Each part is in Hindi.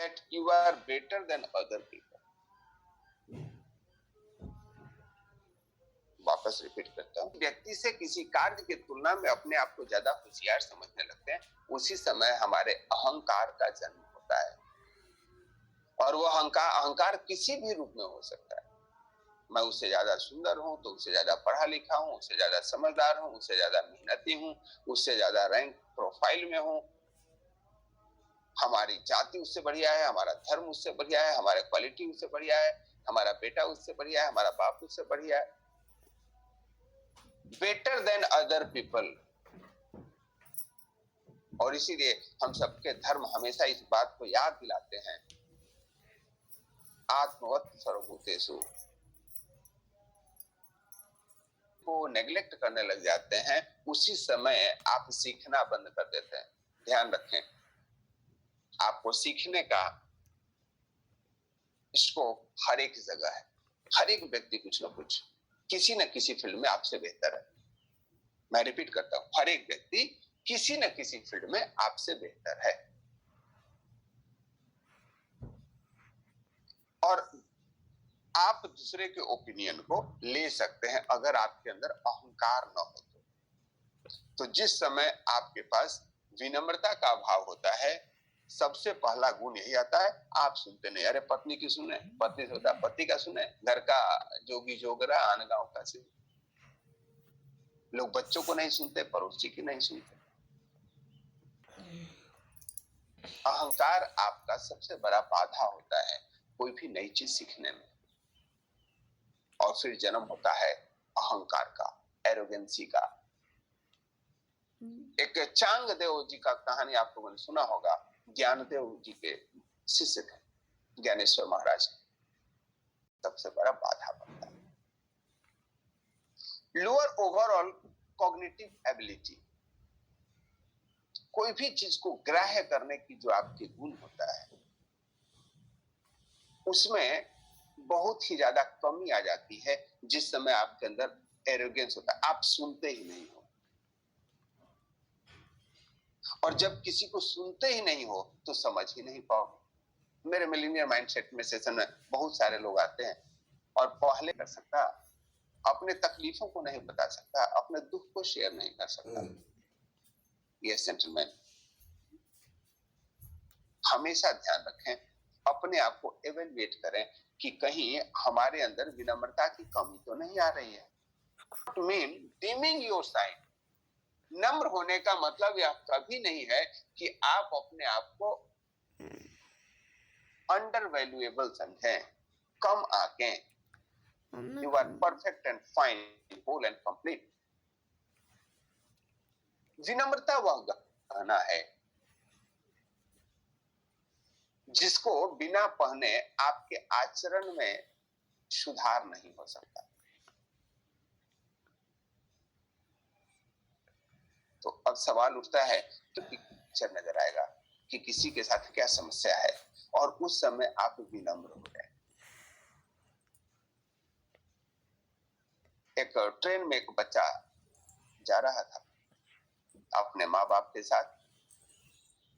that you are better than other people. वापस रिपीट करता हूं, व्यक्ति से किसी कार्य की तुलना में अपने आप को ज्यादा होशियार समझने लगते हैं, उसी समय हमारे अहंकार का जन्म होता है। और वो अहंकार किसी भी रूप में हो सकता है। मैं उससे ज्यादा सुंदर हूं तो उससे ज्यादा पढ़ा लिखा हूं, उससे ज्यादा समझदार हूं, उससे ज्यादा मेहनती हूं, उससे ज्यादा रैंक प्रोफाइल में हूं, हमारी जाति उससे बढ़िया है, हमारा धर्म उससे बढ़िया है, हमारा क्वालिटी उससे बढ़िया है, हमारा बेटा उससे बढ़िया है, हमारा बाप उससे बढ़िया है। Better than other people. और इसीलिए हम सबके धर्म हमेशा इस बात को याद दिलाते हैं, आत्मवत् सर्वभूतेषु को नेग्लेक्ट करने लग जाते हैं, उसी समय आप सीखना बंद कर देते हैं। ध्यान रखें, आपको सीखने का स्कोप हर एक जगह है। हर एक व्यक्ति कुछ न कुछ किसी न किसी फील्ड में आपसे बेहतर है। मैं रिपीट करता हूं, हर एक व्यक्ति किसी न किसी फील्ड में आपसे बेहतर है। और आप दूसरे के ओपिनियन को ले सकते हैं अगर आपके अंदर अहंकार न हो तो जिस समय आपके पास विनम्रता का भाव होता है, सबसे पहला गुण यही आता है, आप सुनते नहीं। अरे पत्नी की सुने, पति से होता पति का सुने, घर का जोगी जोगरा आन गांव का से। लोग बच्चों को नहीं सुनते, पड़ोसी की नहीं सुनते। अहंकार आपका सबसे बड़ा बाधा होता है कोई भी नई चीज सीखने में। और फिर जन्म होता है अहंकार का, एरोगेंसी का। एक चांगदेव जी का कहानी आपको मैंने सुना होगा, ज्ञानदेव जी के शिष्य थे ज्ञानेश्वर महाराज। सबसे बड़ा बाधा बनता है लोअर ओवरऑल कॉग्निटिव एबिलिटी। कोई भी चीज को ग्राह्य करने की जो आपके गुण होता है, उसमें बहुत ही ज्यादा कमी आ जाती है जिस समय आपके अंदर एरोगेंस होता है। आप सुनते ही नहीं हो, और जब किसी को सुनते ही नहीं हो तो समझ ही नहीं पाओगे। मेरे मिलीनियर माइंडसेट में सेशन में बहुत सारे लोग आते हैं और पहले कर सकता, अपने तकलीफों को नहीं बता सकता, अपने दुख को शेयर नहीं कर सकता। यस जेंटलमैन, हमेशा ध्यान रखें, अपने आप को एवेल्युएट करें कि कहीं हमारे अंदर विनम्रता की कमी तो नहीं आ रही है। Mean dimming your side. नम्र होने का मतलब यह कभी नहीं है कि आप अपने आप को अंडर वैल्यूएबल समझें, कम आके। You are perfect and fine, whole and complete. विनम्रता वह गहना है जिसको बिना पहने आपके आचरण में सुधार नहीं हो सकता। तो अब सवाल उठता है तो पिक्चर नजर आएगा कि किसी के साथ क्या समस्या है, और उस समय आप विनम्र हो गए। एक ट्रेन में एक बच्चा जा रहा था अपने माँ बाप के साथ।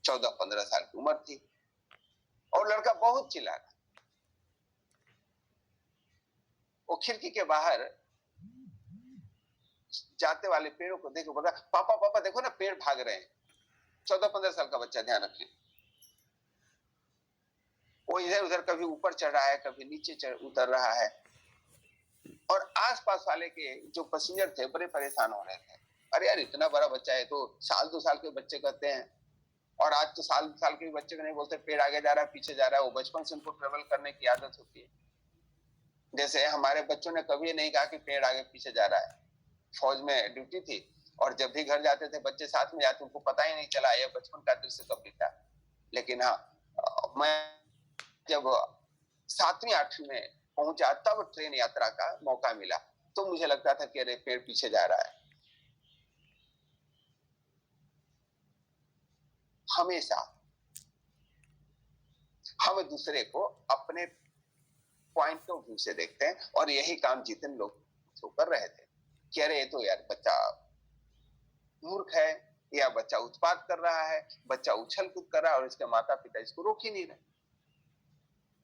14-15 साल की उम्र थी और लड़का बहुत चिल्ला रहा। वो खिड़की के बाहर जाते वाले पेड़ों को देखो, बोला पापा पापा देखो ना पेड़ भाग रहे हैं। 14-15 साल का बच्चा, ध्यान रखें। वो इधर उधर कभी ऊपर चढ़ रहा है, कभी नीचे उतर रहा है, और आसपास वाले के जो पैसेंजर थे बड़े परेशान हो रहे थे। अरे यार इतना बड़ा बच्चा है, तो 1-2 साल के बच्चे कहते हैं, और आज तो साल के बच्चे को नहीं बोलते, पेड़ आगे जा रहा है पीछे जा रहा है। वो बचपन से उनको ट्रेवल करने की आदत होती है। जैसे हमारे बच्चों ने कभी नहीं कहा कि पेड़ आगे पीछे जा रहा है। फौज में ड्यूटी थी और जब भी घर जाते थे बच्चे साथ में जाते, उनको पता ही नहीं चला यह बचपन का दृश्य कब बीता। लेकिन हाँ, मैं जब 7वीं 8वीं में पहुंचा तब ट्रेन यात्रा का मौका मिला, तो मुझे लगता था कि अरे पेड़ पीछे जा रहा है। हमेशा हम दूसरे को अपने पॉइंट ऑफ व्यू से देखते हैं, और यही काम जितने लोग तो कर रहे थे कि अरे ये तो यार बच्चा मूर्ख है, या बच्चा उत्पात कर रहा है, बच्चा उछल कूद कर रहा है, और इसके माता पिता इसको रोक ही नहीं रहे।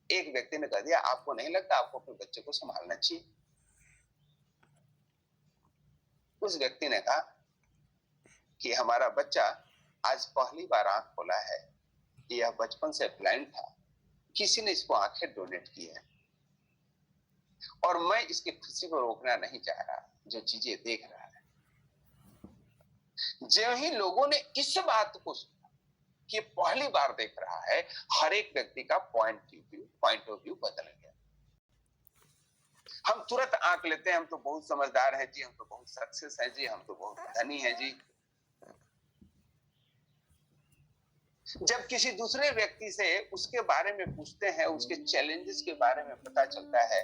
एक व्यक्ति ने कह दिया, आपको नहीं लगता आपको अपने बच्चे को संभालना चाहिए? उस व्यक्ति ने कहा कि हमारा बच्चा आज पहली बार आंख खोला है, यह बचपन से ब्लाइंड था, किसी ने इसको आंखें डोनेट की है और मैं इसकी खुशी को रोकना नहीं चाह रहा जो चीजें देख रहा है। जो ही लोगों ने इस बात को सुना कि पहली बार देख रहा है, हर एक व्यक्ति का पॉइंट ऑफ व्यू बदल गया। हम तुरंत आंक लेते हैं, हम तो बहुत समझदार हैं जी, हम तो बहुत सक्सेस हैं जी, हम तो बहुत धनी हैं जी। जब किसी दूसरे व्यक्ति से उसके बारे में पूछते हैं, उसके चैलेंजेस के बारे में पता चलता है,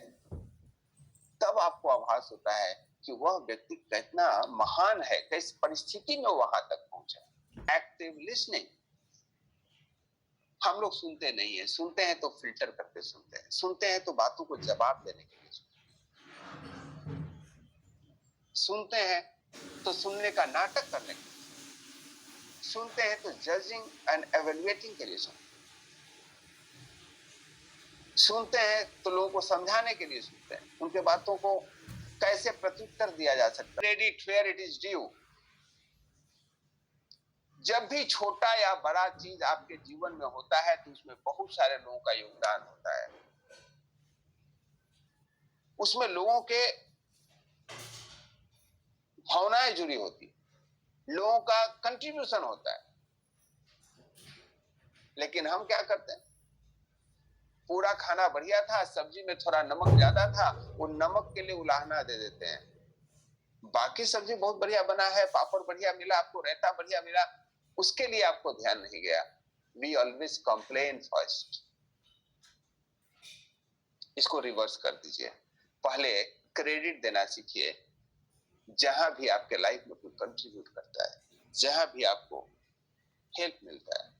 तब आपको आभास होता है कि वह व्यक्ति कितना महान है, किस परिस्थिति में वहां तक पहुंचा। Active listening. हम लोग सुनते नहीं है, सुनते हैं तो फिल्टर करके सुनते हैं, सुनते हैं तो बातों को जवाब देने के लिए सुनते हैं, तो सुनने का नाटक करने के लिए सुनते हैं, तो जजिंग एंड एवेल्युएटिंग के लिए सुनते हैं, तो लोगों को समझाने के लिए सुनते हैं, उनके बातों को कैसे प्रत्युत्तर दिया जा सकता है। Credit where it is due. जब भी छोटा या बड़ा चीज आपके जीवन में होता है तो उसमें बहुत सारे लोगों का योगदान होता है, उसमें लोगों के भावनाएं जुड़ी होती, लोगों का कंट्रीब्यूशन होता है। लेकिन हम क्या करते हैं, पूरा खाना बढ़िया था, सब्जी में थोड़ा नमक ज्यादा था, वो नमक के लिए उलाहना दे देते हैं। बाकी सब्जी बहुत बढ़िया बना है, पापड़ बढ़िया मिला आपको, रायता बढ़िया मिला, उसके लिए आपको ध्यान नहीं गया। We always complain first. इसको रिवर्स कर दीजिए, पहले क्रेडिट देना सीखिए। जहां भी आपके लाइफ में कोई कंट्रीब्यूट करता है, जहां भी आपको हेल्प मिलता है,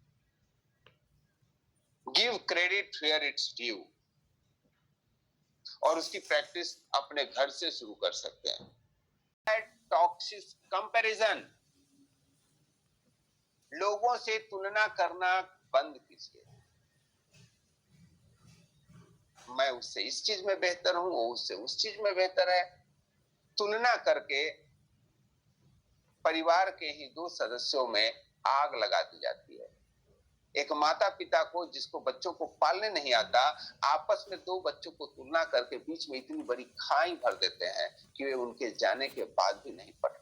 give credit where it's due. और उसकी प्रैक्टिस अपने घर से शुरू कर सकते हैं। Toxic comparison. लोगों से तुलना करना बंद कीजिए। मैं उससे इस चीज में बेहतर हूं, वो उससे उस चीज में बेहतर है। तुलना करके परिवार के ही दो सदस्यों में आग लगा दी जाती है। एक माता पिता को जिसको बच्चों को पालने नहीं आता, आपस में दो बच्चों को तुलना करके बीच में इतनी बड़ी खाई भर देते हैं कि वे उनके जाने के बाद भी नहीं पढ़